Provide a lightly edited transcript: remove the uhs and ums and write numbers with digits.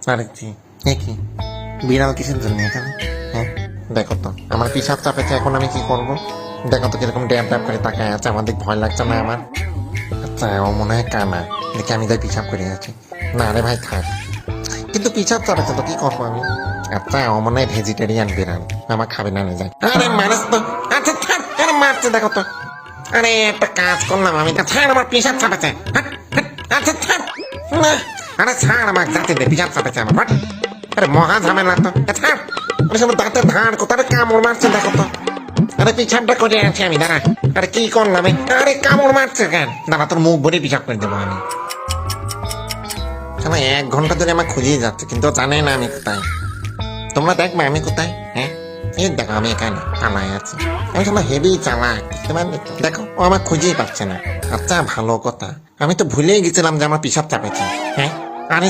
আরে কি কি বিড়াল কিসের জন্য এখানে? হ্যাঁ দেখো তো আমার পিছাব চাপেছে, এখন আমি কি করব? দেখো তো কিরকম ড্যাপ ড্যাপ করে তাকায় আছে, আমার দিক ভয় লাগছে না আমার? আচ্ছা ও মনে হয় কানা, দেখে আমি তাই পিছাব করে আছি। না রে ভাই থাক, কিন্তু পিছাব চাপেছে তো কি করবো আমি? আচ্ছা ও মনে হয় ভেজিটেরিয়ান বিড়াল, আমার খাবে না যায়। আরে মারিস তো, আচ্ছা থাক, আরে মারছে দেখো তো। আরে একটা কাজ করলাম আমি, ছাড় আমার পিছাব চাপেছে। আচ্ছা থাক না, আরে ছাড় আমার যাতে দে, পিছাব চাপেছে আমার। আরে মহা ঝামেলা তো, ছাড়। আরে সব দাঁতের ধার কোথায় কামড় মারছে দেখো তো। আরে পিছাবটা করে আছি আমি, দাঁড়া। আরে কি করলাম? আরে কামড় মারছে কেন? দাঁড়া তোর মুখ ভরে পিছাব করে দেবো আমি। আমার 1 ঘন্টা ধরে আমার খুঁজেই যাচ্ছে, কিন্তু ও জানে না আমি কোথায়। তোমরা দেখবে আমি কোথায়? হ্যাঁ এই দেখো আমি এখানে পালায় আছি। আমি তোমার হেভি চালাক, বুঝতে পারলে তো? দেখো ও আমার খুঁজেই পাচ্ছে না। আচ্ছা ভালো কথা, আমি তো ভুলেই গেছিলাম যে আমার পিছাব চাপেছে। হ্যাঁ আরে